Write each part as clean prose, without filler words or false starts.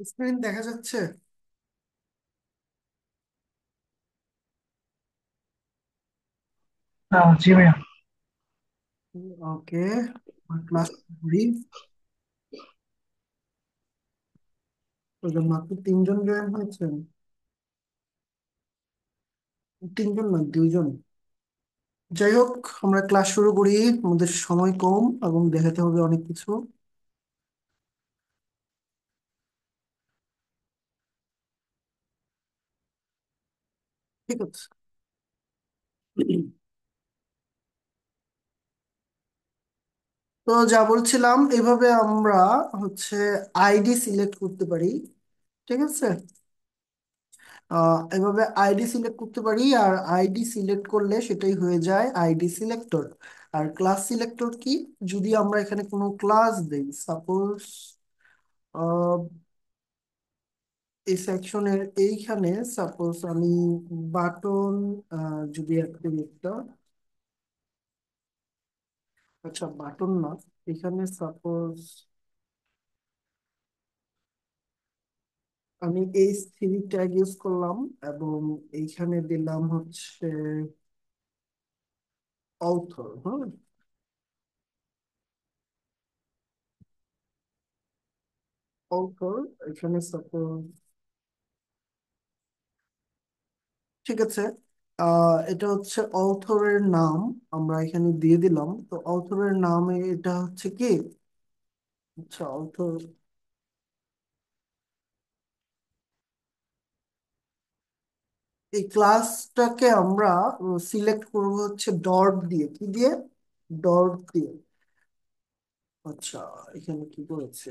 Screen দেখা যাচ্ছে? জি ভাইয়া। ওকে, ক্লাস করি। তো মাত্র তিনজন জয়েন হয়েছেন? তিনজন না, দুইজন। যাই হোক, আমরা ক্লাস শুরু করি। আমাদের সময় কম এবং দেখাতে হবে অনেক কিছু। ঠিক আছে। তো যা বলছিলাম, এভাবে আমরা হচ্ছে আইডি সিলেক্ট করতে পারি। ঠিক আছে। এভাবে আইডি সিলেক্ট করতে পারি, আর আইডি সিলেক্ট করলে সেটাই হয়ে যায় আইডি সিলেক্টর। আর ক্লাস সিলেক্টর কি? যদি আমরা এখানে কোনো ক্লাস দেই, সাপোজ এই সেকশনের এইখানে সাপোজ আমি বাটন যদি একটা, আচ্ছা বাটন না, এখানে সাপোজ আমি এই থ্রি ট্যাগ ইউজ করলাম এবং এইখানে দিলাম হচ্ছে অথর। হ্যাঁ, অথর। এখানে সাপোজ, ঠিক আছে, এটা হচ্ছে অথরের নাম। আমরা এখানে দিয়ে দিলাম, তো অথরের নামে এটা হচ্ছে কি, আচ্ছা অথর। এই ক্লাসটাকে আমরা সিলেক্ট করব হচ্ছে ডট দিয়ে। কি দিয়ে? ডট দিয়ে। আচ্ছা, এখানে কি করেছে?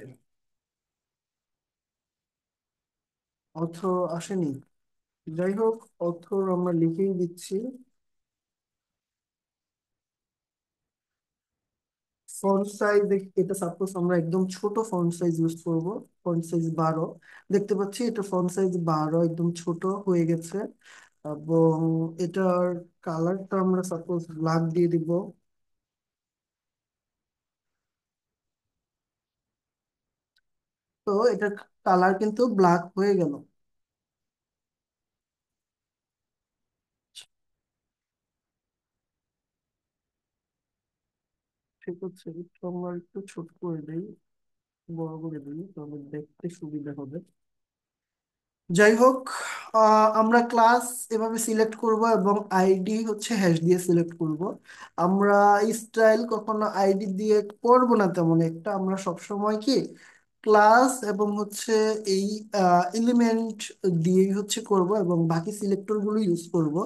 অথর আসেনি। যাই হোক, অথর আমরা লিখেই দিচ্ছি। ফন্ট সাইজ, এটা সাপোজ আমরা একদম ছোট ফন্ট সাইজ ইউজ করব। Font size 12। দেখতে পাচ্ছি এটা ফন্ট সাইজ 12, একদম ছোট হয়ে গেছে। এবং এটার কালারটা আমরা সাপোজ ব্ল্যাক দিয়ে দিব। তো এটার কালার কিন্তু ব্ল্যাক হয়ে গেল। ঠিক আছে, একটু আমরা একটু ছোট করে দিই, বড় করে দিই, তাহলে দেখতে সুবিধা হবে। যাই হোক, আমরা ক্লাস এভাবে সিলেক্ট করব এবং আইডি হচ্ছে হ্যাশ দিয়ে সিলেক্ট করব। আমরা স্টাইল কখনো আইডি দিয়ে করব না, তেমন একটা। আমরা সব সময় কি ক্লাস এবং হচ্ছে এই এলিমেন্ট দিয়েই হচ্ছে করব, এবং বাকি সিলেক্টর গুলো ইউজ করব।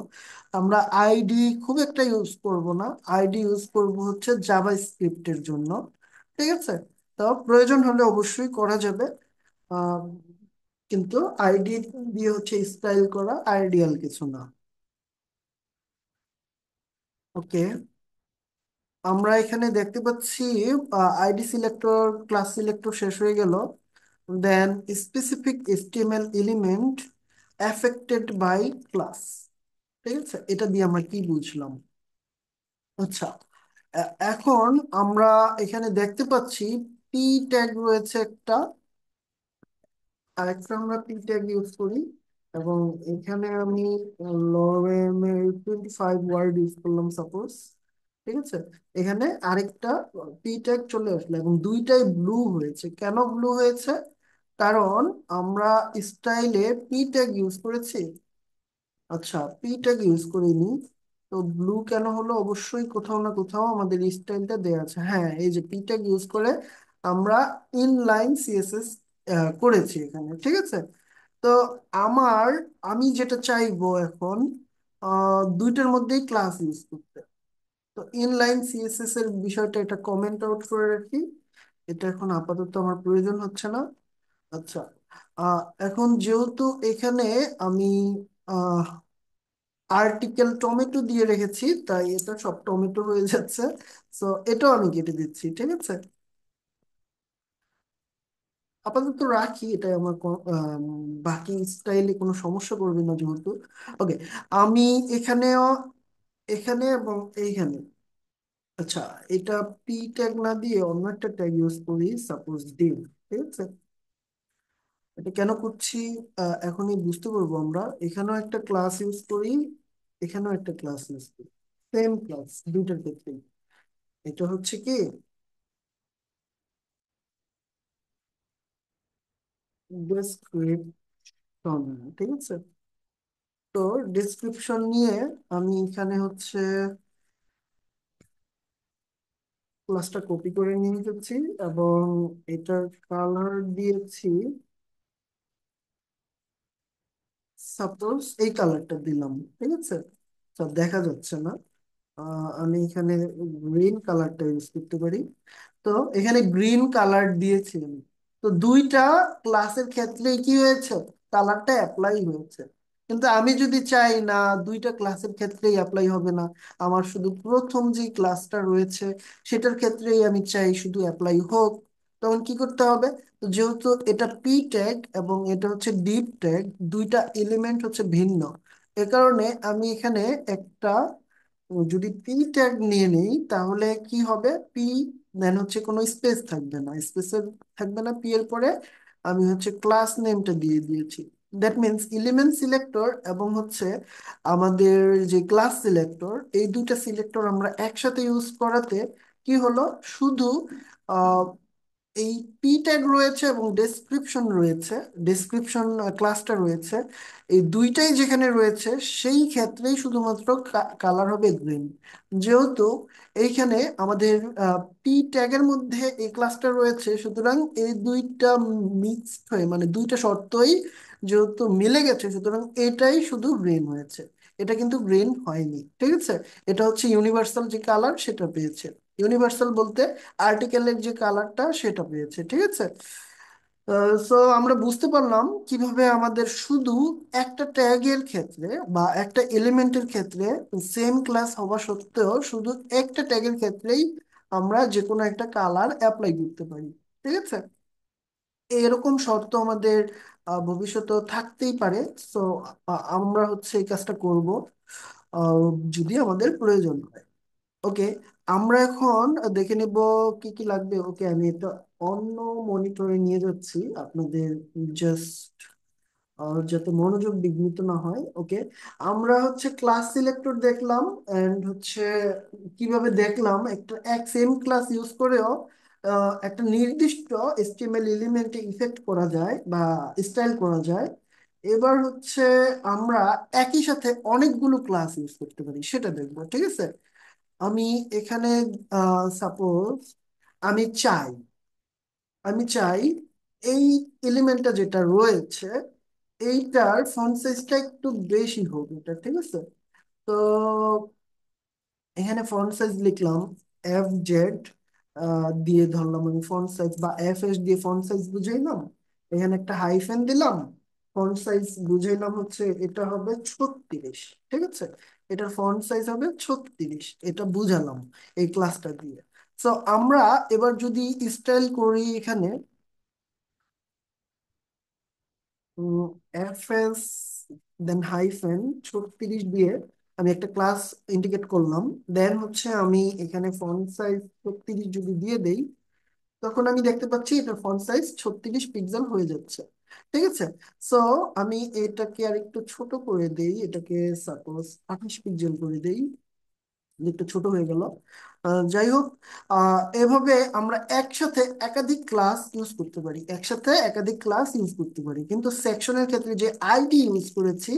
আমরা আইডি খুব একটা ইউজ করব না। আইডি ইউজ করব হচ্ছে জাভা স্ক্রিপ্টের জন্য। ঠিক আছে। তো প্রয়োজন হলে অবশ্যই করা যাবে। আহ, কিন্তু আইডি দিয়ে হচ্ছে স্টাইল করা আইডিয়াল কিছু না। ওকে, আমরা এখানে দেখতে পাচ্ছি আইডি সিলেক্টর, ক্লাস সিলেক্টর শেষ হয়ে গেল। Then specific HTML element affected by class. ঠিক আছে, এটা দিয়ে আমরা কি বুঝলাম? আচ্ছা, এখন আমরা এখানে দেখতে পাচ্ছি পি ট্যাগ রয়েছে একটা। আরেকটা আমরা পি ট্যাগ ইউজ করি, এবং এখানে আমি লরেমের 25 ওয়ার্ড ইউজ করলাম সাপোজ। ঠিক আছে। এখানে আরেকটা পি ট্যাগ চলে আসলো এবং দুইটাই ব্লু হয়েছে। কেন ব্লু হয়েছে? কারণ আমরা স্টাইলে পি ট্যাগ ইউজ করেছি। আচ্ছা, পি ট্যাগ ইউজ করিনি। তো ব্লু কেন হলো? অবশ্যই কোথাও না কোথাও আমাদের স্টাইলটা দেয়া আছে। হ্যাঁ, এই যে পি ট্যাগ ইউজ করে আমরা ইনলাইন সিএসএস করেছি এখানে। ঠিক আছে। তো আমার, আমি যেটা চাইবো এখন, দুইটার মধ্যেই ক্লাস ইউজ করতে। তো ইনলাইন সিএসএস এর বিষয়টা এটা কমেন্ট আউট করে রাখি। এটা এখন আপাতত আমার প্রয়োজন হচ্ছে না। আচ্ছা, এখন যেহেতু এখানে আমি আর্টিকেল টমেটো দিয়ে রেখেছি, তাই এটা সব টমেটো হয়ে যাচ্ছে। তো এটাও আমি কেটে দিচ্ছি। ঠিক আছে, আপাতত রাখি। এটা আমার বাকি স্টাইলে কোনো সমস্যা করবে না যেহেতু। ওকে, আমি এখানেও, এখানে এবং এইখানে, আচ্ছা, এটা পি ট্যাগ না দিয়ে অন্য একটা ট্যাগ ইউজ করি, সাপোজ ডিভ। ঠিক আছে। এটা কেন করছি এখনই বুঝতে পারবো আমরা। এখানেও একটা ক্লাস ইউজ করি, এখানেও একটা ক্লাস ইউজ করি, সেম ক্লাস দুইটার ক্ষেত্রেই। এটা হচ্ছে কি ডেসক্রিপশন, ঠিক আছে। তো ডেসক্রিপশন নিয়ে আমি এখানে হচ্ছে ক্লাসটা কপি করে নিয়ে এসেছি এবং এটার কালার দিয়েছি, সাপোজ এই কালারটা দিলাম, ঠিক আছে। তো দেখা যাচ্ছে না, আমি এখানে গ্রিন কালারটা ইউজ করতে পারি। তো এখানে গ্রিন কালার দিয়েছি আমি। তো দুইটা ক্লাসের ক্ষেত্রে কি হয়েছে, কালারটা অ্যাপ্লাই হয়েছে। কিন্তু আমি যদি চাই না, দুইটা ক্লাসের ক্ষেত্রেই অ্যাপ্লাই হবে না, আমার শুধু প্রথম যে ক্লাসটা রয়েছে সেটার ক্ষেত্রেই আমি চাই শুধু অ্যাপ্লাই হোক, তখন কি করতে হবে? তো যেহেতু এটা পি ট্যাগ এবং এটা হচ্ছে ডিপ ট্যাগ, দুইটা এলিমেন্ট হচ্ছে ভিন্ন, এ কারণে আমি এখানে একটা যদি পি ট্যাগ নিয়ে নিই তাহলে কি হবে, পি দেন হচ্ছে কোনো স্পেস থাকবে না, স্পেসের থাকবে না পি এর পরে, আমি হচ্ছে ক্লাস নেমটা দিয়ে দিয়েছি। দ্যাট মিনস এলিমেন্ট সিলেক্টর এবং হচ্ছে আমাদের যে ক্লাস সিলেক্টর, এই দুইটা সিলেক্টর আমরা একসাথে ইউজ করাতে কি হলো, শুধু এই পি ট্যাগ রয়েছে এবং ডেসক্রিপশন রয়েছে, ডেসক্রিপশন ক্লাসটা রয়েছে, এই দুইটাই যেখানে রয়েছে সেই ক্ষেত্রেই শুধুমাত্র কালার হবে গ্রিন। যেহেতু এইখানে আমাদের পি ট্যাগের মধ্যে এই ক্লাসটা রয়েছে, সুতরাং এই দুইটা মিক্সড হয়ে মানে দুইটা শর্তই যেহেতু মিলে গেছে, সুতরাং এটাই শুধু গ্রিন হয়েছে, এটা কিন্তু গ্রিন হয়নি, ঠিক আছে। এটা হচ্ছে ইউনিভার্সাল যে কালার সেটা পেয়েছে, ইউনিভার্সাল বলতে আর্টিকেলের যে কালারটা সেটা পেয়েছে, ঠিক আছে। সো আমরা বুঝতে পারলাম কিভাবে আমাদের শুধু একটা ট্যাগের ক্ষেত্রে বা একটা এলিমেন্টের ক্ষেত্রে সেম ক্লাস হওয়া সত্ত্বেও শুধু একটা ট্যাগের ক্ষেত্রেই আমরা যে কোনো একটা কালার অ্যাপ্লাই করতে পারি, ঠিক আছে। এরকম শর্ত আমাদের ভবিষ্যতে থাকতেই পারে। সো আমরা হচ্ছে এই কাজটা করব আহ, যদি আমাদের প্রয়োজন হয়। ওকে, আমরা এখন দেখে নিব কি কি লাগবে। ওকে, আমি এটা অন্য মনিটরে নিয়ে যাচ্ছি আপনাদের, জাস্ট যাতে মনোযোগ বিঘ্নিত না হয়। ওকে, আমরা হচ্ছে ক্লাস সিলেক্টর দেখলাম এন্ড হচ্ছে কিভাবে দেখলাম একটা এক সেম ক্লাস ইউজ করেও একটা নির্দিষ্ট এচটিএমএল এলিমেন্টে ইফেক্ট করা যায় বা স্টাইল করা যায়। এবার হচ্ছে আমরা একই সাথে অনেকগুলো ক্লাস ইউজ করতে পারি সেটা দেখবো, ঠিক আছে। আমি এখানে সাপোজ আমি চাই আমি চাই এই এলিমেন্টটা যেটা রয়েছে এইটার ফন্ট সাইজটা একটু বেশি হোক, এটা ঠিক আছে। তো এখানে ফন্ট সাইজ লিখলাম FZ দিয়ে ধরলাম আমি ফন্ট সাইজ, বা FS দিয়ে ফন্ট সাইজ বুঝাইলাম, এখানে একটা হাইফেন দিলাম, ফন্ট সাইজ বুঝাইলাম হচ্ছে এটা হবে 36, ঠিক আছে। এটার ফন্ট সাইজ হবে 36, এটা বুঝালাম এই ক্লাসটা দিয়ে। তো আমরা এবার যদি স্টাইল করি এখানে FS দেন হাইফেন 36 দিয়ে আমি একটা ক্লাস ইন্ডিকেট করলাম, দেন হচ্ছে আমি এখানে ফন্ট সাইজ 36 যদি দিয়ে দেই, তখন আমি দেখতে পাচ্ছি এটা ফন্ট সাইজ 36 পিক্সেল হয়ে যাচ্ছে, ঠিক আছে। সো আমি এটাকে আর একটু ছোট করে দেই, এটাকে সাপোজ 28 পিক্সেল করে দেই, একটু ছোট হয়ে গেল। যাই হোক, এভাবে আমরা একসাথে একাধিক ক্লাস ইউজ করতে পারি, একসাথে একাধিক ক্লাস ইউজ করতে পারি, কিন্তু সেকশনের ক্ষেত্রে যে আইডি ইউজ করেছি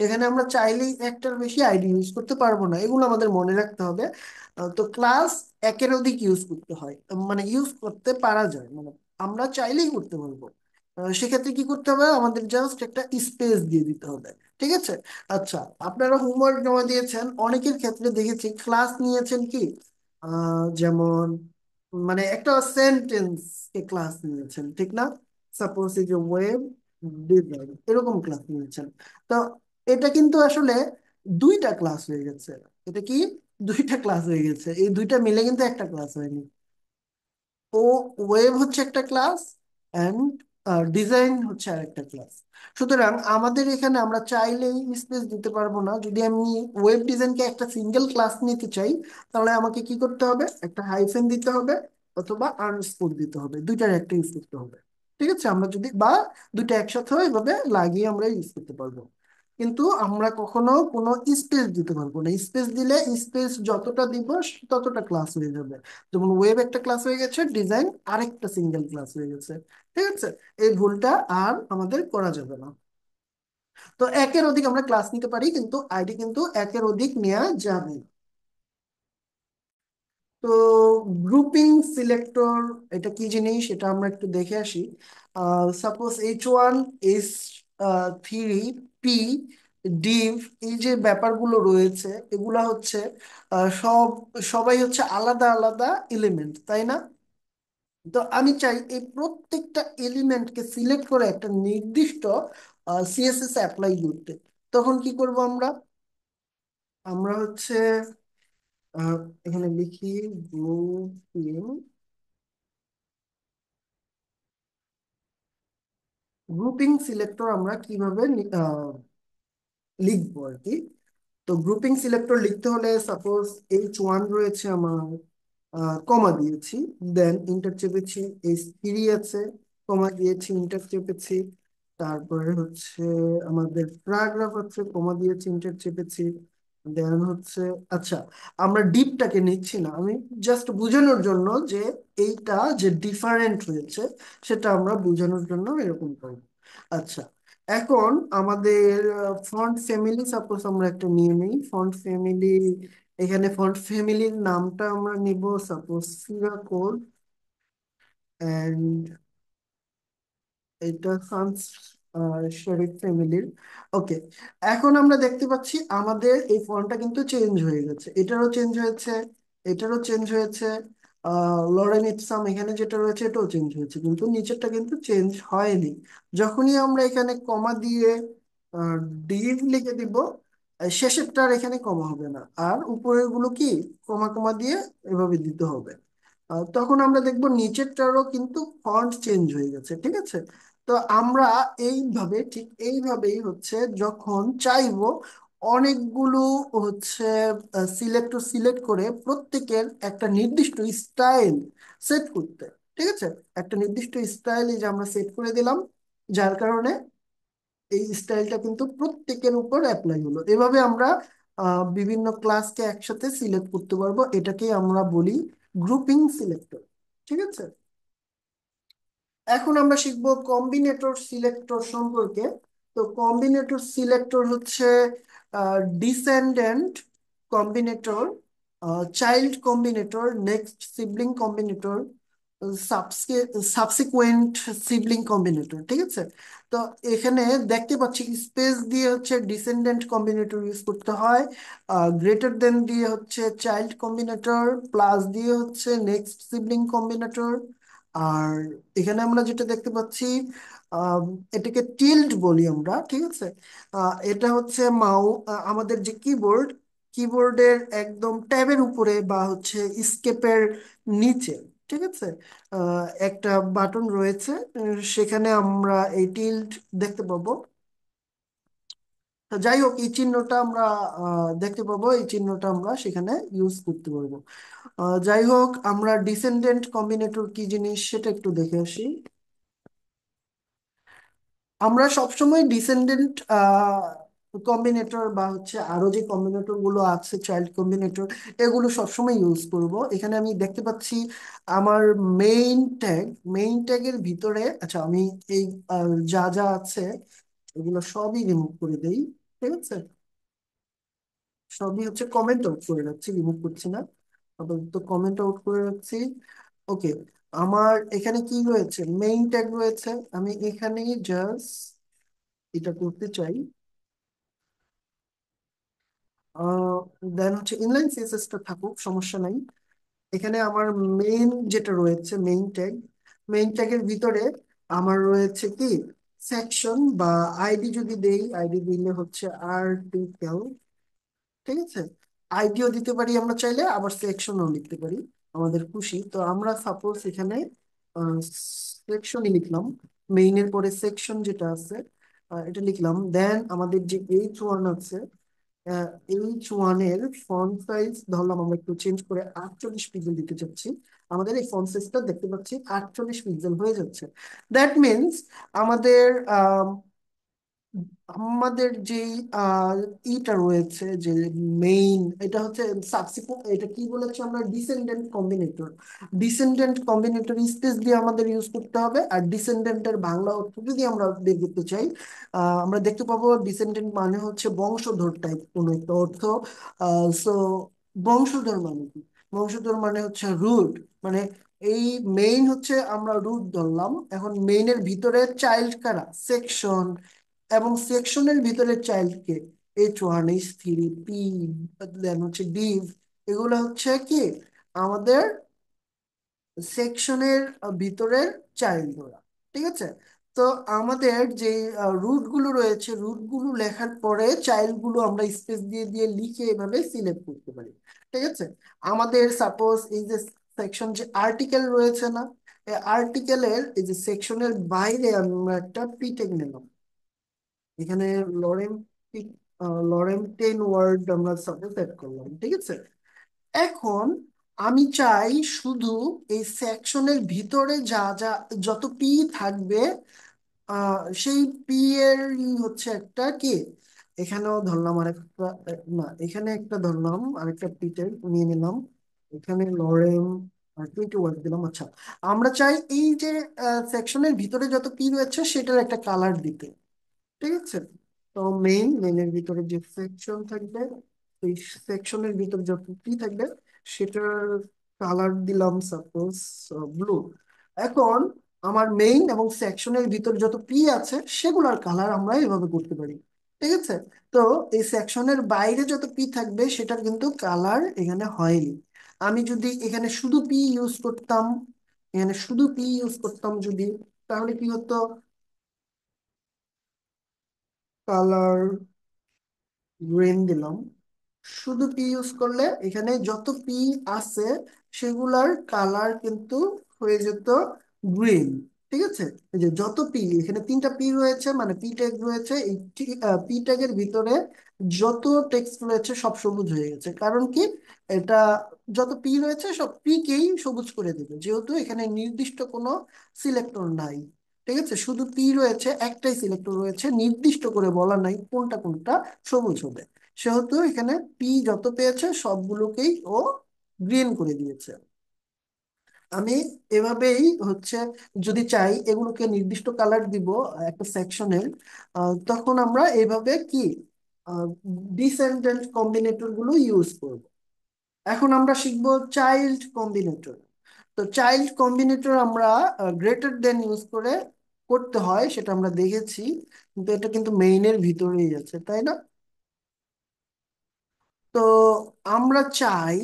এখানে আমরা চাইলেই একটার বেশি আইডি ইউজ করতে পারবো না, এগুলো আমাদের মনে রাখতে হবে। তো ক্লাস একের অধিক ইউজ করতে হয়, মানে ইউজ করতে পারা যায়, মানে আমরা চাইলেই করতে পারবো। সেক্ষেত্রে কি করতে হবে, আমাদের জাস্ট একটা স্পেস দিয়ে দিতে হবে, ঠিক আছে। আচ্ছা, আপনারা হোমওয়ার্ক জমা দিয়েছেন, অনেকের ক্ষেত্রে দেখেছি ক্লাস নিয়েছেন কি যেমন মানে একটা সেন্টেন্স কে ক্লাস নিয়েছেন, ঠিক না? সাপোজ এই যে ওয়েব ডিজাইন এরকম ক্লাস নিয়েছেন। তো এটা কিন্তু আসলে দুইটা ক্লাস হয়ে গেছে, এটা কি দুইটা ক্লাস হয়ে গেছে, এই দুইটা মিলে কিন্তু একটা ক্লাস হয়নি। ও ওয়েব হচ্ছে একটা ক্লাস অ্যান্ড ডিজাইন হচ্ছে আরেকটা ক্লাস। সুতরাং আমাদের এখানে আমরা চাইলেই স্পেস দিতে পারবো না, যদি আমি ওয়েব ডিজাইনকে একটা সিঙ্গেল ক্লাস নিতে চাই তাহলে আমাকে কি করতে হবে, একটা হাইফেন দিতে হবে অথবা আন্ডারস্কোর দিতে হবে, দুইটার একটা ইউজ করতে হবে। ঠিক আছে, আমরা যদি বা দুইটা একসাথে এভাবে লাগিয়ে আমরা ইউজ করতে পারবো। কিন্তু আমরা কখনো কোনো স্পেস দিতে পারবো না, স্পেস দিলে স্পেস যতটা দিব ততটা ক্লাস হয়ে যাবে। যেমন ওয়েব একটা ক্লাস হয়ে গেছে, ডিজাইন আরেকটা সিঙ্গেল ক্লাস হয়ে গেছে। ঠিক আছে, এই ভুলটা আর আমাদের করা যাবে না। তো একের অধিক আমরা ক্লাস নিতে পারি, কিন্তু আইডি কিন্তু একের অধিক নেওয়া যাবে না। তো গ্রুপিং সিলেক্টর এটা কি জিনিস, এটা আমরা একটু দেখে আসি। Suppose H1, H3, P, Depp, এই যে ব্যাপারগুলো রয়েছে এগুলা হচ্ছে সবাই হচ্ছে আলাদা আলাদা এলিমেন্ট, তাই না? তো আমি চাই এই প্রত্যেকটা এলিমেন্টকে সিলেক্ট করে একটা নির্দিষ্ট সিএসএস অ্যাপ্লাই করতে। তখন কি করব আমরা? আমরা হচ্ছে আহ, এখানে লিখি গ্রুপিং গ্রুপিং সিলেক্টর আমরা কিভাবে লিখবো আর কি। তো গ্রুপিং সিলেক্টর লিখতে হলে সাপোজ H1 রয়েছে আমার, কমা দিয়েছি, দেন ইন্টার চেপেছি। H3 আছে, কমা দিয়েছি, ইন্টার চেপেছি। তারপরে হচ্ছে আমাদের প্যারাগ্রাফ আছে, কমা দিয়েছি, ইন্টার চেপেছি। দেন হচ্ছে, আচ্ছা, আমরা ডিপটাকে নিচ্ছি না, আমি জাস্ট বোঝানোর জন্য যে এইটা যে ডিফারেন্ট হয়েছে সেটা আমরা বোঝানোর জন্য এরকম করব। আচ্ছা, এখন আমাদের ফন্ট ফ্যামিলি সাপোজ আমরা একটা নিয়ে নিই ফন্ট ফ্যামিলি। এখানে ফন্ট ফ্যামিলির নামটা আমরা নিব সাপোজ সিরাকোড, এন্ড এটা সানস শরীফ ফ্যামিলির। ওকে, এখন আমরা দেখতে পাচ্ছি আমাদের এই ফন্টটা কিন্তু চেঞ্জ হয়ে গেছে, এটারও চেঞ্জ হয়েছে, এটারও চেঞ্জ হয়েছে। লরেন ইপসাম এখানে যেটা রয়েছে এটাও চেঞ্জ হয়েছে, কিন্তু নিচেরটা কিন্তু চেঞ্জ হয়নি। যখনই আমরা এখানে কমা দিয়ে ডিভ লিখে দিব, শেষেরটা আর এখানে কমা হবে না, আর উপরের গুলো কি কমা কমা দিয়ে এভাবে দিতে হবে। তখন আমরা দেখব নিচেরটারও কিন্তু ফন্ট চেঞ্জ হয়ে গেছে। ঠিক আছে, তো আমরা ঠিক এইভাবেই হচ্ছে যখন চাইবো অনেকগুলো হচ্ছে সিলেক্ট করে প্রত্যেকের একটা নির্দিষ্ট স্টাইল সেট করতে। ঠিক আছে, একটা নির্দিষ্ট স্টাইল যে আমরা সেট করে দিলাম, যার কারণে এই স্টাইলটা কিন্তু প্রত্যেকের উপর অ্যাপ্লাই হলো। এভাবে আমরা বিভিন্ন ক্লাসকে একসাথে সিলেক্ট করতে পারবো, এটাকেই আমরা বলি গ্রুপিং সিলেক্টর। ঠিক আছে, এখন আমরা শিখবো কম্বিনেটর সিলেক্টর সম্পর্কে। তো কম্বিনেটর সিলেক্টর হচ্ছে descendant combinator, child combinator, next sibling combinator, subsequent sibling combinator. ঠিক আছে, তো এখানে দেখতে পাচ্ছি স্পেস দিয়ে হচ্ছে ডিসেন্ডেন্ট কম্বিনেটর ইউজ করতে হয়, গ্রেটার দেন দিয়ে হচ্ছে চাইল্ড কম্বিনেটর, প্লাস দিয়ে হচ্ছে নেক্সট সিবলিং কম্বিনেটর। আর এখানে আমরা যেটা দেখতে পাচ্ছি, আম, এটাকে টিল্ড বলি আমরা। ঠিক আছে, এটা হচ্ছে আমাদের যে কিবোর্ডের একদম ট্যাবের উপরে বা হচ্ছে স্কেপের নিচে। ঠিক আছে, একটা বাটন রয়েছে, সেখানে আমরা এই টিল্ড দেখতে পাবো। তো যাই হোক, এই চিহ্নটা আমরা দেখতে পাবো, এই চিহ্নটা আমরা সেখানে ইউজ করতে পারবো। যাই হোক, আমরা ডিসেন্ডেন্ট কম্বিনেটর কি জিনিস সেটা একটু দেখে আসি। আমরা সবসময় ডিসেন্ডেন্ট কম্বিনেটর বা হচ্ছে আরো যে কম্বিনেটর গুলো আছে চাইল্ড কম্বিনেটর, এগুলো সবসময় ইউজ করব। এখানে আমি দেখতে পাচ্ছি আমার মেইন ট্যাগের ভিতরে, আচ্ছা আমি এই যা যা আছে এগুলো সবই রিমুভ করে দেই। ঠিক আছে, সবই হচ্ছে কমেন্ট আউট করে রাখছি, রিমুভ করছি না, আপাতত কমেন্ট আউট করে রাখছি। ওকে, আমার এখানে কি রয়েছে, মেইন ট্যাগ রয়েছে, আমি এখানে জাস্ট এটা করতে চাই। দেন হচ্ছে ইনলাইন সিএসএসটা থাকুক, সমস্যা নাই। এখানে আমার মেইন যেটা রয়েছে মেইন ট্যাগের ভিতরে আমার রয়েছে কি সেকশন বা আইডি, যদি দেই আইডি দিলে হচ্ছে আর্টিকেল। ঠিক আছে, আইডিও দিতে পারি আমরা চাইলে, আবার সেকশনও লিখতে পারি, আমাদের খুশি। তো আমরা সাপোজ এখানে সেকশনই লিখলাম, মেইনের পরে সেকশন যেটা আছে এটা লিখলাম। দেন আমাদের যে H1 আছে, H1 এর ফন্ট সাইজ ধরলাম আমরা একটু চেঞ্জ করে 48 পিক্সেল দিতে চাচ্ছি। আমাদের এই ফন্ট সাইজটা দেখতে পাচ্ছি 48 পিক্সেল হয়ে যাচ্ছে। দ্যাট মিনস আমাদের আমাদের যে আহ, ইটা রয়েছে যে মেইন, এটা হচ্ছে সাবসিকুয়েন্ট, এটা কি বলেছে আমরা, descendant Combinator. Descendant Combinator space দিয়ে আমাদের ইউজ করতে হবে। আর ডিসেন্ডেন্টের বাংলা অর্থ যদি আমরা বের করতে চাই, আমরা দেখতে পাবো ডিসেন্ডেন্ট মানে হচ্ছে বংশধর টাইপ কোনো একটা অর্থ। সো বংশধর মানে কি? বংশধর মানে হচ্ছে রুট। মানে এই মেইন হচ্ছে আমরা রুট ধরলাম, এখন মেইনের ভিতরে চাইল্ড কারা, সেকশন, এবং সেকশনের ভিতরে চাইল্ডকে H1 H3 পি, দেন হচ্ছে ডিভ, এগুলো হচ্ছে কি আমাদের সেকশনের ভিতরের চাইল্ড ওরা। ঠিক আছে? তো আমাদের যে রুট গুলো রয়েছে, রুট গুলো লেখার পরে চাইল্ড গুলো আমরা স্পেস দিয়ে দিয়ে লিখে এভাবে সিলেক্ট করতে পারি। ঠিক আছে? আমাদের সাপোজ এই যে সেকশন যে আর্টিকেল রয়েছে না, এই আর্টিকেলের এই যে সেকশনের বাইরে আমরা একটা পি টেক নিলাম। এখানে লরেম লরেম 10 ওয়ার্ড আমরা সাপোজ সেট করলাম। ঠিক আছে? এখন আমি চাই শুধু এই সেকশনের ভিতরে যা যা যত পি থাকবে, সেই পি এর হচ্ছে একটা কি, এখানেও ধরলাম আরেকটা, না এখানে একটা ধরলাম আরেকটা পি টেক নিয়ে নিলাম। এখানে লরেম আর 20 ওয়ার্ড দিলাম। আচ্ছা, আমরা চাই এই যে সেকশনের ভিতরে যত পি রয়েছে সেটার একটা কালার দিতে। ঠিক আছে? তো মেইনের ভিতরে যে সেকশন থাকবে, এই সেকশনের ভিতরে যত কি থাকবে সেটার কালার দিলাম সাপোজ ব্লু। এখন আমার মেইন এবং সেকশনের ভিতরে যত পি আছে সেগুলোর কালার আমরা এভাবে করতে পারি। ঠিক আছে? তো এই সেকশনের বাইরে যত পি থাকবে সেটার কিন্তু কালার এখানে হয়নি। আমি যদি এখানে শুধু পি ইউজ করতাম, এখানে শুধু পি ইউজ করতাম যদি, তাহলে কি হতো, কালার গ্রিন দিলাম। শুধু পি ইউজ করলে এখানে যত পি আছে সেগুলার কালার কিন্তু হয়ে যেত গ্রিন। ঠিক আছে? এই যে যত পি, এখানে 3টা পি রয়েছে মানে পি ট্যাগ রয়েছে, এই পি ট্যাগের ভিতরে যত টেক্সট রয়েছে সব সবুজ হয়ে গেছে। কারণ কি, এটা যত পি রয়েছে সব পি কেই সবুজ করে দেবে, যেহেতু এখানে নির্দিষ্ট কোনো সিলেক্টর নাই। ঠিক আছে? শুধু পি রয়েছে, একটাই সিলেক্টর রয়েছে, নির্দিষ্ট করে বলা নাই কোনটা কোনটা সবুজ হবে। সেহেতু এখানে পি যত পেয়েছে সবগুলোকেই ও গ্রিন করে দিয়েছে। আমি এভাবেই হচ্ছে, যদি চাই এগুলোকে নির্দিষ্ট কালার দিব একটা সেকশনের, তখন আমরা এভাবে কি ডিসেন্ডেন্ট কম্বিনেটর গুলো ইউজ করব। এখন আমরা শিখবো চাইল্ড কম্বিনেটর। তো চাইল্ড কম্বিনেটর আমরা গ্রেটার দেন ইউজ করে করতে হয়, সেটা আমরা দেখেছি, কিন্তু এটা কিন্তু মেইনের ভিতরেই আছে, তাই না? তো আমরা চাই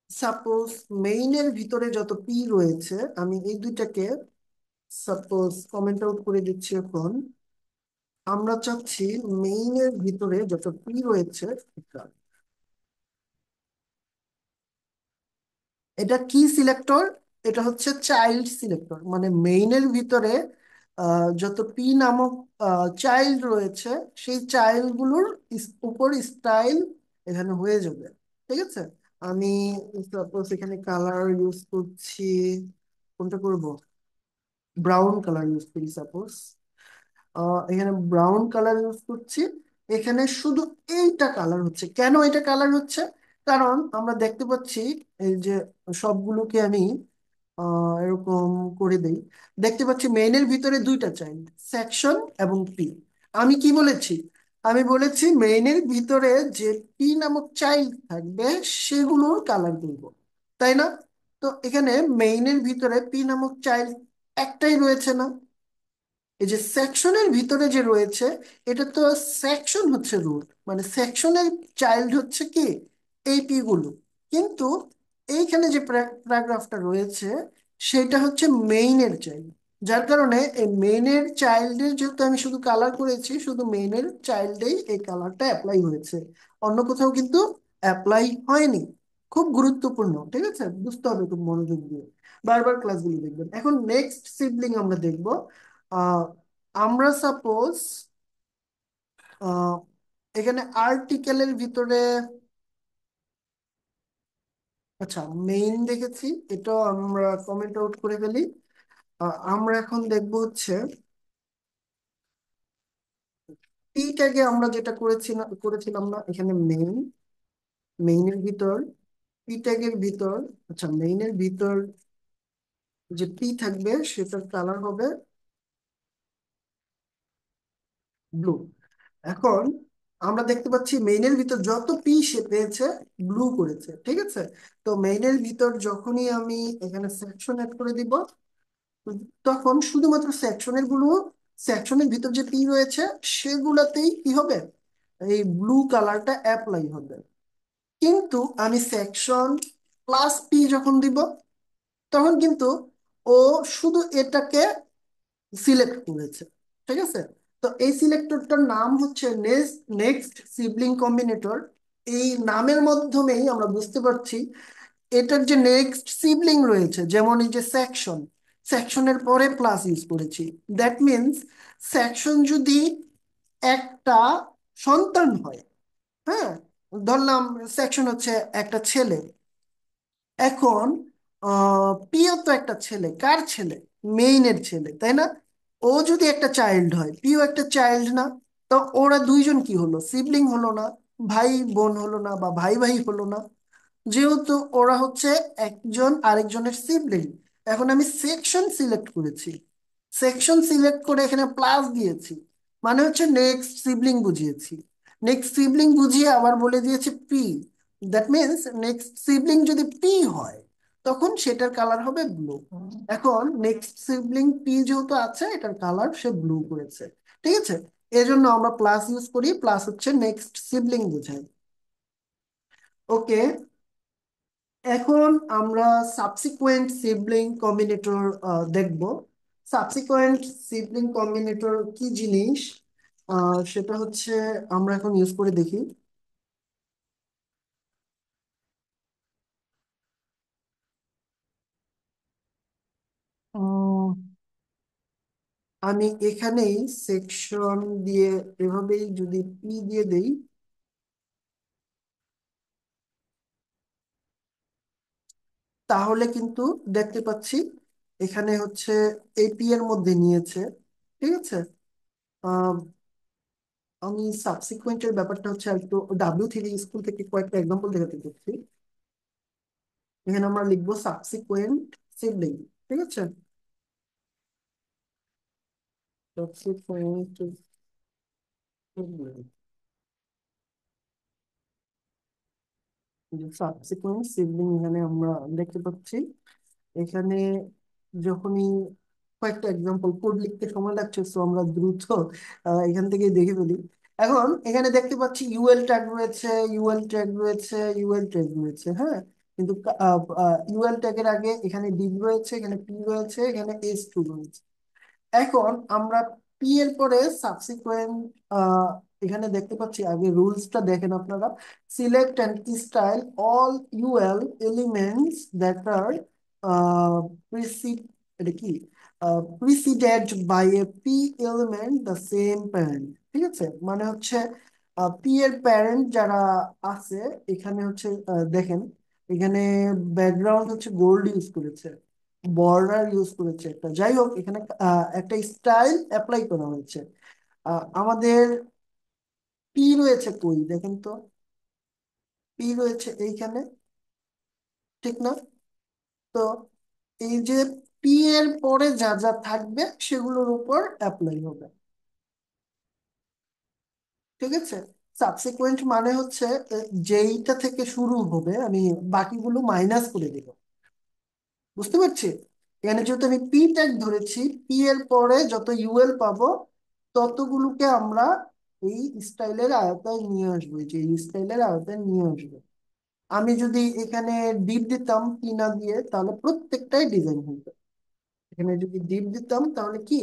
সাপোজ মেইনের ভিতরে যত পি রয়েছে, আমি এই দুইটাকে সাপোজ কমেন্ট আউট করে দিচ্ছি এখন। আমরা চাচ্ছি মেইনের ভিতরে যত পি রয়েছে, এটা এটা কি সিলেক্টর? এটা হচ্ছে চাইল্ড সিলেক্টর। মানে মেইনের ভিতরে যত পি নামক চাইল্ড রয়েছে সেই চাইল্ড গুলোর উপর স্টাইল এখানে হয়ে যাবে। ঠিক আছে? আমি সাপোজ এখানে কালার ইউজ করছি, কোনটা করব, ব্রাউন কালার ইউজ করি সাপোজ। এখানে ব্রাউন কালার ইউজ করছি। এখানে শুধু এইটা কালার হচ্ছে, কেন এটা কালার হচ্ছে, কারণ আমরা দেখতে পাচ্ছি এই যে সবগুলোকে আমি এরকম করে দেই, দেখতে পাচ্ছি মেইনের ভিতরে দুইটা চাইল্ড, সেকশন এবং পি। আমি কি বলেছি? আমি বলেছি মেইনের ভিতরে যে পি নামক চাইল্ড থাকবে সেগুলোর কালার করব, তাই না? তো এখানে মেইনের ভিতরে পি নামক চাইল্ড একটাই রয়েছে না, এই যে সেকশনের ভিতরে যে রয়েছে, এটা তো সেকশন হচ্ছে রুট, মানে সেকশনের চাইল্ড হচ্ছে কি এই পি গুলো। কিন্তু এইখানে যে প্যারাগ্রাফটা রয়েছে সেটা হচ্ছে মেইনের চাইল্ড। যার কারণে এই মেইনের চাইল্ডের যেহেতু আমি শুধু কালার করেছি, শুধু মেইনের চাইল্ডেই এই কালারটা অ্যাপ্লাই হয়েছে, অন্য কোথাও কিন্তু অ্যাপ্লাই হয়নি। খুব গুরুত্বপূর্ণ, ঠিক আছে? বুঝতে হবে খুব মনোযোগ দিয়ে, বারবার ক্লাসগুলো দেখবেন। এখন নেক্সট সিবলিং আমরা দেখব। আহ আমরা সাপোজ এখানে আর্টিকেলের ভিতরে, আচ্ছা, মেইন দেখেছি, এটা আমরা কমেন্ট আউট করে ফেলি। আমরা এখন দেখবো হচ্ছে টি ট্যাগে আমরা যেটা করেছিলাম না এখানে মেইনের ভিতর, পি ট্যাগের ভিতর, আচ্ছা মেইনের ভিতর যে পি থাকবে সেটার কালার হবে ব্লু। এখন আমরা দেখতে পাচ্ছি মেইনের ভিতর যত পি সে পেয়েছে ব্লু করেছে, ঠিক আছে। তো মেইনের ভিতর যখনই আমি এখানে সেকশন অ্যাড করে দিব, তখন শুধুমাত্র সেকশনের ভিতর যে পি রয়েছে সেগুলাতেই কি হবে, এই ব্লু কালারটা অ্যাপ্লাই হবে। কিন্তু আমি সেকশন প্লাস পি যখন দিব, তখন কিন্তু ও শুধু এটাকে সিলেক্ট করেছে, ঠিক আছে। তো এই সিলেক্টরটার নাম হচ্ছে নেক্সট সিবলিং কম্বিনেটর। এই নামের মাধ্যমেই আমরা বুঝতে পারছি এটার যে নেক্সট সিবলিং রয়েছে, যেমন এই যে সেকশনের পরে প্লাস ইউজ করেছি, দ্যাট মিনস সেকশন যদি একটা সন্তান হয়, হ্যাঁ, ধরলাম সেকশন হচ্ছে একটা ছেলে। এখন পিও তো একটা ছেলে, কার ছেলে? মেইনের ছেলে, তাই না? ও যদি একটা চাইল্ড হয়, পিও একটা চাইল্ড না? তো ওরা দুইজন কি হলো, সিবলিং হলো না? ভাই বোন হলো না, বা ভাই ভাই হলো না? যেহেতু ওরা হচ্ছে একজন আরেকজনের সিবলিং, এখন আমি সেকশন সিলেক্ট করেছি, সেকশন সিলেক্ট করে এখানে প্লাস দিয়েছি, মানে হচ্ছে নেক্সট সিবলিং বুঝিয়েছি। নেক্সট সিবলিং বুঝিয়ে আবার বলে দিয়েছি P, that means next sibling যদি পি হয় তখন সেটার কালার হবে ব্লু। এখন নেক্সট সিবলিং পি যেহেতু আছে, এটার কালার সে ব্লু করেছে, ঠিক আছে। এজন্য আমরা প্লাস ইউজ করি, প্লাস হচ্ছে নেক্সট সিবলিং বোঝায়। ওকে, এখন আমরা সাবসিকুয়েন্ট সিবলিং কম্বিনেটর দেখব। সাবসিকুয়েন্ট সিবলিং কম্বিনেটর কি জিনিস, সেটা হচ্ছে আমরা এখন ইউজ করে দেখি। উম, আমি এখানেই সেকশন দিয়ে এভাবেই যদি পি দিয়ে দেই, তাহলে কিন্তু দেখতে পাচ্ছি এখানে হচ্ছে এপি এর মধ্যে নিয়েছে, ঠিক আছে। আহ, আমি সাবসিকুয়েন্টের ব্যাপারটা হচ্ছে একটু W3 স্কুল থেকে কয়েকটা এক্সাম্পল দেখাতে চাচ্ছি। এখানে আমরা লিখবো সাবসিকুয়েন্ট সিবলিং, ঠিক আছে। সাবসিকুয়েন্ট সাবসিকুয়েন্ট সিবলিং এখানে আমরা দেখতে পাচ্ছি। এখানে যখনই কয়েকটা এক্সাম্পল, কোড লিখতে সময় লাগছে, সো আমরা দ্রুত এখান থেকে দেখে ফেলি। এখন এখানে দেখতে পাচ্ছি ইউএল ট্যাগ রয়েছে, ইউএল ট্যাগ রয়েছে, ইউএল ট্যাগ রয়েছে, হ্যাঁ। কিন্তু ইউএল ট্যাগের আগে এখানে ডিভ রয়েছে, এখানে পি রয়েছে, এখানে S2 রয়েছে। এখন আমরা পি এর পরে সাবসিকুয়েন্ট, এখানে দেখতে পাচ্ছি, আগে রুলসটা দেখেন আপনারা। Select and style all UL elements that are precede, এটা কি, preceded by a p element the same parent, ঠিক আছে। মানে হচ্ছে পি এর প্যারেন্ট যারা আছে, এখানে হচ্ছে দেখেন, এখানে ব্যাকগ্রাউন্ড হচ্ছে গোল্ড ইউজ করেছে, বর্ডার ইউজ করেছে একটা, যাই হোক এখানে একটা স্টাইল অ্যাপ্লাই করা হয়েছে। আমাদের পি রয়েছে কই দেখেন তো, পি রয়েছে এইখানে, ঠিক না? তো এই যে পি এর পরে যা যা থাকবে সেগুলোর উপর অ্যাপ্লাই হবে, ঠিক আছে। সাবসিকুয়েন্ট মানে হচ্ছে যেইটা থেকে শুরু হবে আমি বাকিগুলো মাইনাস করে দেব, বুঝতে পারছি। এখানে যেহেতু আমি পি ট্যাগ ধরেছি, পি এর পরে যত ইউএল পাবো ততগুলোকে আমরা এই স্টাইলের আওতায় নিয়ে আসবো, এই যে স্টাইলের আওতায় নিয়ে আসবো। আমি যদি এখানে ডিপ দিতাম পি না দিয়ে, তাহলে প্রত্যেকটাই ডিজাইন হতো। এখানে যদি ডিপ দিতাম তাহলে কি,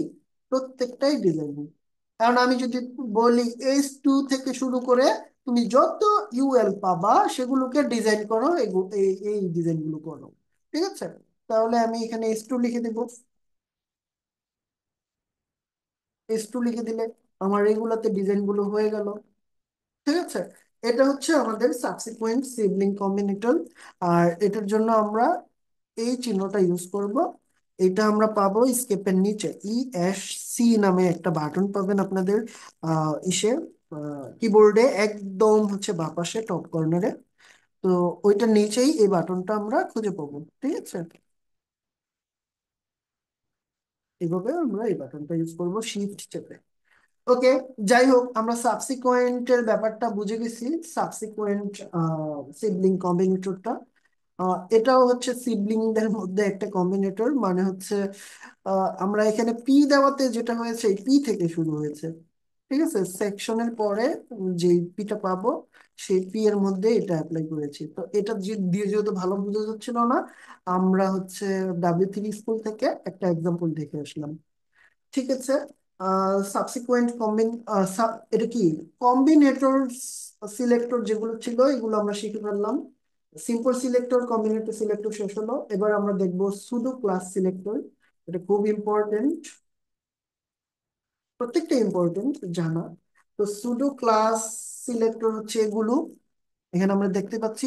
প্রত্যেকটাই ডিজাইন হতো। কারণ আমি যদি বলি S2 থেকে শুরু করে তুমি যত ইউএল পাবা সেগুলোকে ডিজাইন করো, এই এই ডিজাইন গুলো করো, ঠিক আছে। তাহলে আমি এখানে S2 লিখে দেবো। S2 লিখে দিলে আমার এগুলাতে ডিজাইন গুলো হয়ে গেল। ঠিক আছে, এটা হচ্ছে আমাদের সাবসিকুয়েন্ট সিবলিং কম্বিনেটর। আর এটার জন্য আমরা এই চিহ্নটা ইউজ করব। এটা আমরা পাবো স্কেপের নিচে ESC নামে একটা বাটন পাবেন আপনাদের ইসে কিবোর্ডে, একদম হচ্ছে বাঁ পাশে টপ কর্নারে। তো ওইটার নিচেই এই বাটনটা আমরা খুঁজে পাবো। ঠিক আছে, এইভাবে আমরা এই বাটনটা ইউজ করব শিফট চেপে। ওকে, যাই হোক, আমরা সাবসিকোয়েন্টের ব্যাপারটা বুঝে গেছি। সাবসিকোয়েন্ট সিবলিং কম্বিনেটরটা, এটাও হচ্ছে সিবলিংদের মধ্যে একটা কম্বিনেটর। মানে হচ্ছে আমরা এখানে পি দেওয়াতে যেটা হয়েছে, এই পি থেকে শুরু হয়েছে। ঠিক আছে, সেকশনের পরে যে পিটা পাবো, সেই পি এর মধ্যে এটা অ্যাপ্লাই করেছি। তো এটা দিয়ে যেহেতু ভালো বোঝা যাচ্ছিল না, আমরা হচ্ছে W3 স্কুল থেকে একটা এক্সাম্পল দেখে আসলাম। ঠিক আছে, সাবসিকুয়েন্ট এটা কি কম্বিনেটর সিলেক্টর যেগুলো ছিল এগুলো আমরা শিখে ফেললাম। সিম্পল সিলেক্টর, কম্বিনেটর সিলেক্টর শেষ হলো। এবার আমরা দেখবো সুডো ক্লাস সিলেক্টর। এটা খুব ইম্পর্টেন্ট, প্রত্যেকটা ইম্পর্টেন্ট জানা। তো সুডো ক্লাস সিলেক্টর হচ্ছে এগুলো। এখানে আমরা দেখতে পাচ্ছি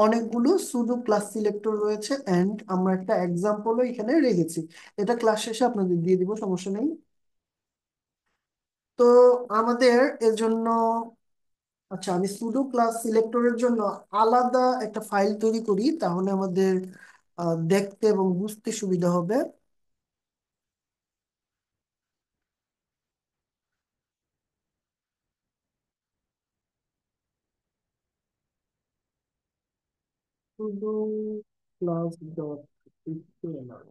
অনেকগুলো সুডো ক্লাস সিলেক্টর রয়েছে, এন্ড আমরা একটা এক্সাম্পলও এখানে রেখেছি। এটা ক্লাস শেষে আপনাদের দিয়ে দিব, সমস্যা নেই। তো আমাদের এর জন্য, আচ্ছা, আমি সুডো ক্লাস সিলেক্টরের জন্য আলাদা একটা ফাইল তৈরি করি, তাহলে আমাদের দেখতে এবং বুঝতে সুবিধা হবে। সুডো ক্লাস ডট এইচটিএমএল,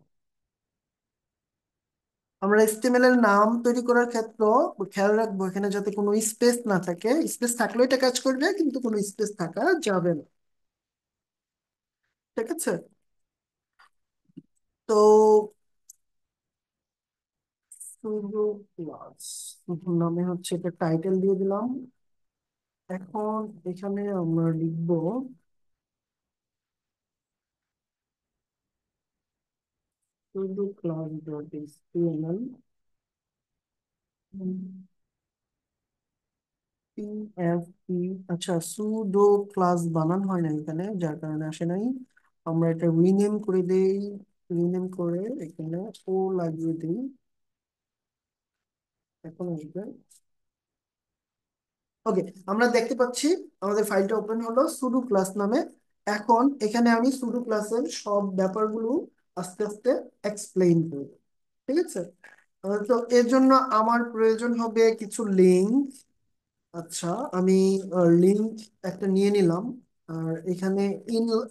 আমরা HTML এর নাম তৈরি করার ক্ষেত্রে খেয়াল রাখবো এখানে যাতে কোনো স্পেস না থাকে। স্পেস থাকলেও এটা কাজ করবে, কিন্তু কোনো স্পেস থাকা যাবে না। ঠিক আছে, তো সুডো ক্লাস নামে হচ্ছে এটা টাইটেল দিয়ে দিলাম। এখন এখানে আমরা লিখবো sudo class dot html PFP। আচ্ছা, সুডো ক্লাস বানান হয় না এখানে, যার কারণে আসে নাই। আমরা এটা রিনেম করে দেই, রিনেম করে এখানে ও লাগিয়ে দিই। এখন আসবে। ওকে, আমরা দেখতে পাচ্ছি আমাদের ফাইলটা ওপেন হলো সুডো ক্লাস নামে। এখন এখানে আমি সুডো ক্লাসের সব ব্যাপারগুলো আস্তে আস্তে এক্সপ্লেইন করব। ঠিক আছে, তো এর জন্য আমার প্রয়োজন হবে কিছু লিঙ্ক। আচ্ছা, আমি লিঙ্ক একটা নিয়ে নিলাম। আর এখানে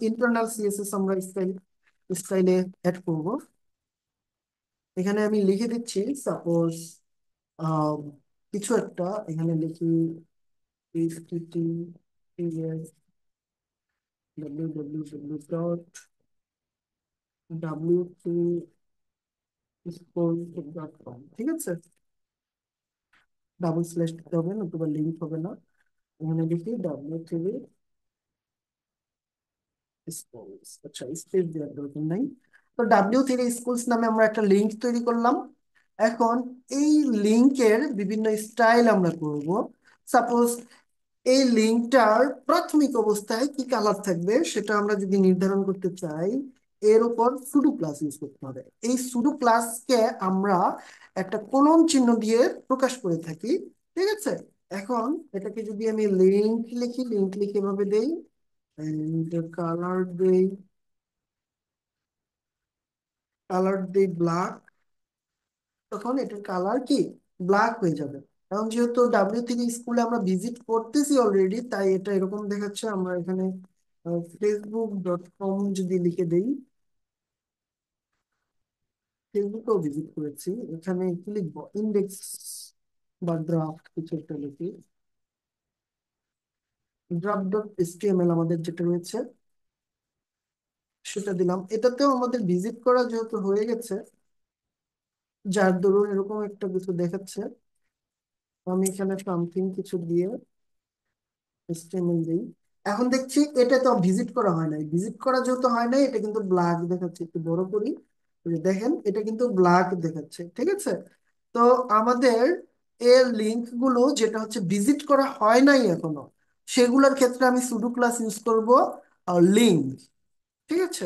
ইন্টারনাল CSS আমরা স্টাইলে অ্যাড করব। এখানে আমি লিখে দিচ্ছি, সাপোজ কিছু একটা এখানে লিখি https www.w3school.com। ঠিক আছে, ডাবল স্ল্যাশ দিতে হবে, নতুবা লিঙ্ক হবে না। এখানে লিখি W3 স্কুলস। আচ্ছা, স্পেস দেওয়ার দরকার নাই। তো W3 স্কুলস নামে আমরা একটা লিঙ্ক তৈরি করলাম। এখন এই লিঙ্কের বিভিন্ন স্টাইল আমরা করব। সাপোজ এই লিঙ্কটার প্রাথমিক অবস্থায় কি কালার থাকবে সেটা আমরা যদি নির্ধারণ করতে চাই, এর উপর সুডো প্লাস ইউজ করতে হবে। এই সুডো প্লাসকে আমরা একটা কোলন চিহ্ন দিয়ে প্রকাশ করে থাকি। ঠিক আছে, এখন এটাকে যদি আমি লিঙ্ক লিখি, লিঙ্ক লিখে এভাবে দেই, and কালার দেই, কালার দেই ব্ল্যাক, তখন এটার কালার কি ব্ল্যাক হয়ে যাবে। এখন যেহেতু W3 স্কুলে আমরা ভিজিট করতেছি অলরেডি, তাই এটা এরকম দেখাচ্ছে। আমরা এখানে facebook.com যদি লিখে দেই, ফেসবুকেও ভিজিট করেছি। এখানে কি লিখবো, ইন্ডেক্স বা ড্রাফট কিছু একটা লিখি, ড্রাফট.html আমাদের যেটা রয়েছে সেটা দিলাম। এটাতেও আমাদের ভিজিট করা যেহেতু হয়ে গেছে, যার দরুন এরকম একটা কিছু দেখাচ্ছে। আমি এখানে সামথিং কিছু দিয়ে HTML দিই। এখন দেখছি এটা তো ভিজিট করা হয় নাই। ভিজিট করা যেহেতু হয় নাই, এটা কিন্তু ব্ল্যাক দেখাচ্ছে। একটু বড় করি, এই যে দেখেন এটা কিন্তু ব্ল্যাক দেখাচ্ছে। ঠিক আছে, তো আমাদের এর লিঙ্ক গুলো যেটা হচ্ছে ভিজিট করা হয় নাই এখনো, সেগুলোর ক্ষেত্রে আমি সুডো ক্লাস ইউজ করব লিঙ্ক। ঠিক আছে,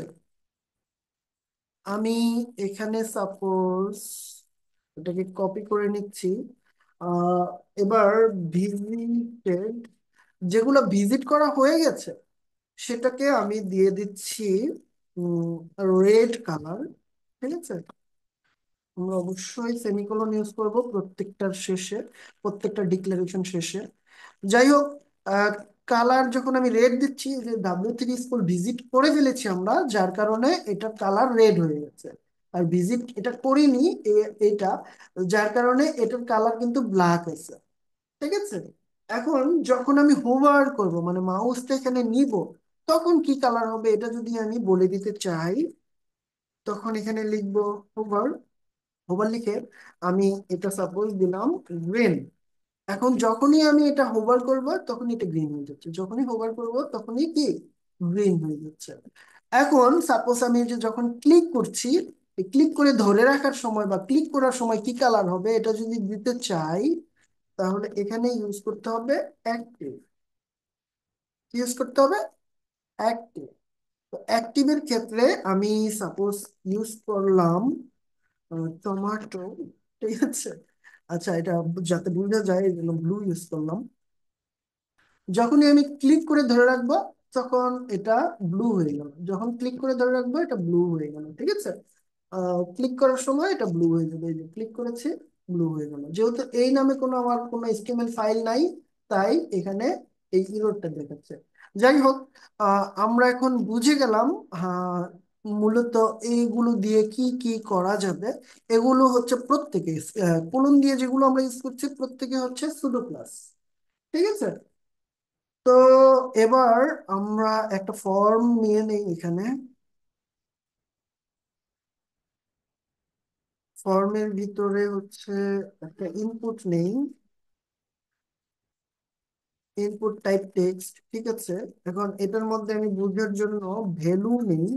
আমি এখানে সাপোজ এটাকে কপি করে নিচ্ছি। আহ, এবার ভিজিটেড, যেগুলো ভিজিট করা হয়ে গেছে সেটাকে আমি দিয়ে দিচ্ছি রেড কালার। ঠিক আছে, আমরা অবশ্যই সেমিকোলন ইউজ করব প্রত্যেকটার শেষে, প্রত্যেকটা ডিক্লারেশন শেষে। যাই হোক, কালার যখন আমি রেড দিচ্ছি, যে W3 স্কুল ভিজিট করে ফেলেছি আমরা, যার কারণে এটার কালার রেড হয়ে গেছে। আর ভিজিট এটা করিনি এটা, যার কারণে এটার কালার কিন্তু ব্ল্যাক আছে। ঠিক আছে, এখন যখন আমি হোভার করব, মানে মাউসটা এখানে নিব, তখন কি কালার হবে এটা যদি আমি বলে দিতে চাই, তখন এখানে লিখবো হোভার। হোভার লিখে আমি এটা সাপোজ দিলাম গ্রিন। এখন যখনই আমি এটা হোভার করব তখনই এটা গ্রিন হয়ে যাচ্ছে, যখনই হোভার করব তখনই কি গ্রিন হয়ে যাচ্ছে। এখন সাপোজ আমি যে যখন ক্লিক করছি, ক্লিক করে ধরে রাখার সময় বা ক্লিক করার সময় কি কালার হবে এটা যদি দিতে চাই, তাহলে এখানে ইউজ করতে হবে অ্যাক্টিভ। ইউজ করতে হবে অ্যাক্টিভ। তো অ্যাক্টিভের ক্ষেত্রে আমি সাপোজ ইউজ করলাম টমেটো। ঠিক আছে, আচ্ছা এটা যাতে বোঝা যায় এই জন্য ব্লু ইউজ করলাম। যখনই আমি ক্লিক করে ধরে রাখবো তখন এটা ব্লু হয়ে গেল, যখন ক্লিক করে ধরে রাখবো এটা ব্লু হয়ে গেল। ঠিক আছে, ক্লিক করার সময় এটা ব্লু হয়ে যাবে, এই যে ক্লিক করেছি ব্লু হয়ে গেল। যেহেতু এই নামে কোনো আমার কোনো এচটিএমএল ফাইল নাই, তাই এখানে এই ইররটা দেখাচ্ছে। যাই হোক, আমরা এখন বুঝে গেলাম মূলত এইগুলো দিয়ে কি কি করা যাবে। এগুলো হচ্ছে প্রত্যেকে কোলন দিয়ে যেগুলো আমরা ইউজ করছি প্রত্যেকে হচ্ছে সুডো ক্লাস। ঠিক আছে, তো এবার আমরা একটা ফর্ম নিয়ে নেই এখানে। ফর্মের ভিতরে হচ্ছে একটা ইনপুট নেই, ইনপুট টাইপ টেক্সট। ঠিক আছে, এখন এটার মধ্যে আমি বুঝার জন্য ভ্যালু নেই,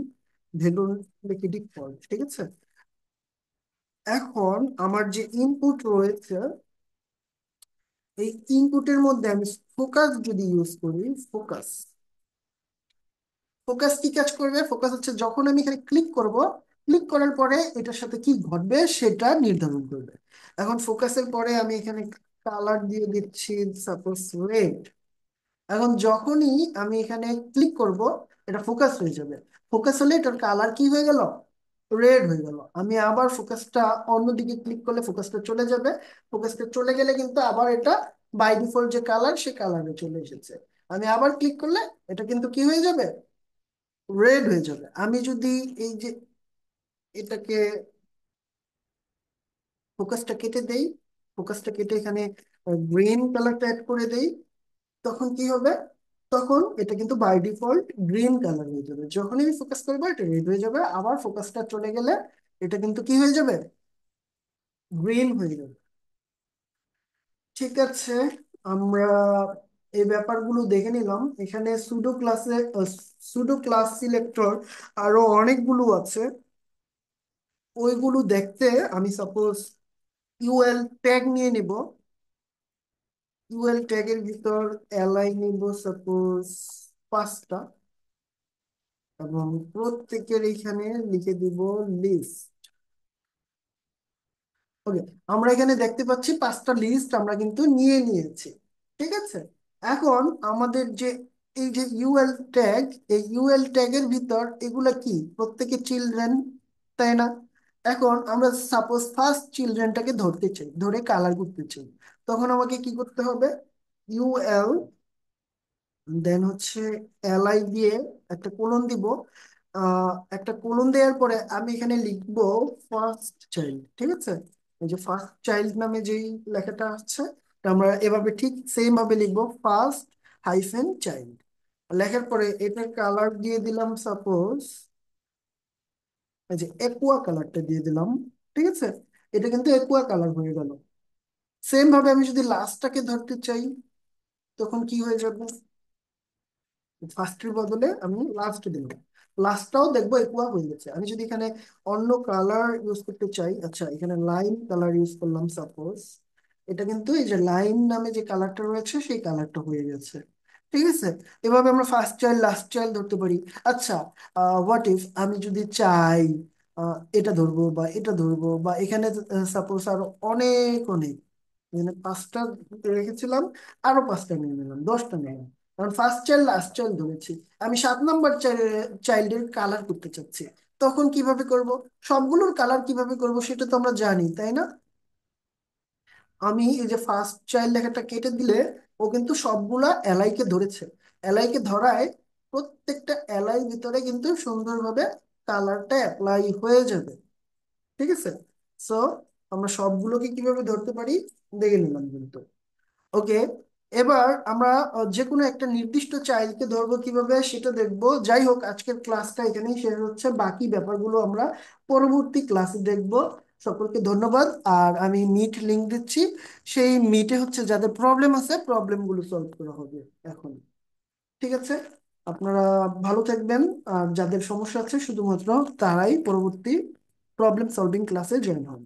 ভ্যালু লিখে ডিফল্ট। ঠিক আছে, এখন আমার যে ইনপুট রয়েছে, এই ইনপুটের মধ্যে আমি ফোকাস যদি ইউজ করি, ফোকাস, ফোকাস কি কাজ করবে? ফোকাস হচ্ছে যখন আমি এখানে ক্লিক করব, ক্লিক করার পরে এটার সাথে কি ঘটবে সেটা নির্ধারণ করবে। এখন ফোকাসের পরে আমি এখানে কালার দিয়ে দিচ্ছি সাপোজ রেড। এখন যখনই আমি এখানে ক্লিক করব এটা ফোকাস হয়ে যাবে। ফোকাস হলে এটার কালার কি হয়ে গেল? রেড হয়ে গেল। আমি আবার ফোকাসটা অন্যদিকে ক্লিক করলে ফোকাসটা চলে যাবে। ফোকাসটা চলে গেলে কিন্তু আবার এটা বাই ডিফল্ট যে কালার সে কালারে চলে এসেছে। আমি আবার ক্লিক করলে এটা কিন্তু কি হয়ে যাবে? রেড হয়ে যাবে। আমি যদি এই যে এটাকে ফোকাসটা কেটে দেই, ফোকাসটা কেটে এখানে গ্রিন কালারটা অ্যাড করে দেই, তখন কি হবে? তখন এটা কিন্তু বাই ডিফল্ট গ্রিন কালার হয়ে যাবে। যখনই আমি ফোকাস করবো এটা রেড হয়ে যাবে, আবার ফোকাসটা চলে গেলে এটা কিন্তু কি হয়ে যাবে? গ্রিন হয়ে যাবে। ঠিক আছে, আমরা এই ব্যাপারগুলো দেখে নিলাম। এখানে সুডো ক্লাস সিলেক্টর আরো অনেকগুলো আছে, ওইগুলো দেখতে আমি সাপোজ ইউএল ট্যাগ নিয়ে নিব। ইউএল ট্যাগের ভিতর এলআই নিব সাপোজ 5টা, এবং প্রত্যেকের এখানে লিখে দিব লিস্ট। ওকে, আমরা এখানে দেখতে পাচ্ছি 5টা লিস্ট আমরা কিন্তু নিয়ে নিয়েছি। ঠিক আছে, এখন আমাদের যে এই যে ইউএল ট্যাগ, এই ইউএল ট্যাগের ভিতর এগুলা কি প্রত্যেকে চিলড্রেন, তাই না? এখন আমরা সাপোজ ফার্স্ট চিলড্রেনটাকে ধরতে চাই, ধরে কালার করতে চাই, তখন আমাকে কি করতে হবে? ইউএল, দেন হচ্ছে এলআই দিয়ে একটা কোলন দিব। একটা কোলন দেওয়ার পরে আমি এখানে লিখবো ফার্স্ট চাইল্ড। ঠিক আছে, এই যে ফার্স্ট চাইল্ড নামে যেই লেখাটা আছে, এটা আমরা এভাবে ঠিক সেম ভাবে লিখবো, ফার্স্ট হাইফেন চাইল্ড। লেখার পরে এটার কালার দিয়ে দিলাম সাপোজ এই যে একুয়া কালারটা দিয়ে দিলাম। ঠিক আছে, এটা কিন্তু একুয়া কালার হয়ে গেল। সেম ভাবে আমি যদি লাস্টটাকে ধরতে চাই তখন কি হয়ে যাবে? ফার্স্টের বদলে আমি লাস্ট দিলাম, লাস্টটাও দেখবো একুয়া হয়ে গেছে। আমি যদি এখানে অন্য কালার ইউজ করতে চাই, আচ্ছা এখানে লাইন কালার ইউজ করলাম সাপোজ, এটা কিন্তু এই যে লাইন নামে যে কালারটা রয়েছে সেই কালারটা হয়ে গেছে। ঠিক আছে? এভাবে আমরা ফার্স্ট চাইল্ড লাস্ট চাইল্ড ধরতে পারি। আচ্ছা, হোয়াট ইফ আমি যদি চাই এটা ধরবো বা এটা ধরবো, বা এখানে সাপোজ আরো অনেক অনেক, এখানে 5টা রেখেছিলাম, আরো 5টা নিয়ে নিলাম, 10টা নিলাম, কারণ ফার্স্ট চাইল্ড লাস্ট চাইল্ড ধরেছি। আমি 7 নাম্বার চাইল্ডের কালার করতে চাচ্ছি, তখন কিভাবে করব? সবগুলোর কালার কিভাবে করব সেটা তো আমরা জানি, তাই না? আমি এই যে ফার্স্ট চাইল্ড লেখাটা কেটে দিলে ও কিন্তু সবগুলা এলআই কে ধরেছে। এলআই কে ধরায় প্রত্যেকটা এলআই ভিতরে কিন্তু সুন্দরভাবে কালারটা অ্যাপ্লাই হয়ে যাবে। ঠিক আছে? সো আমরা সবগুলোকে কিভাবে ধরতে পারি দেখে নিলাম কিন্তু। ওকে, এবার আমরা যে কোনো একটা নির্দিষ্ট চাইল্ডকে ধরবো কিভাবে সেটা দেখবো। যাই হোক, আজকের ক্লাসটা এখানেই শেষ হচ্ছে, বাকি ব্যাপারগুলো আমরা পরবর্তী ক্লাসে দেখবো। সকলকে ধন্যবাদ। আর আমি মিট লিংক দিচ্ছি, সেই মিটে হচ্ছে যাদের প্রবলেম আছে প্রবলেমগুলো সলভ করা হবে এখন। ঠিক আছে? আপনারা ভালো থাকবেন। আর যাদের সমস্যা আছে শুধুমাত্র তারাই পরবর্তী প্রবলেম সলভিং ক্লাসে জয়েন হন।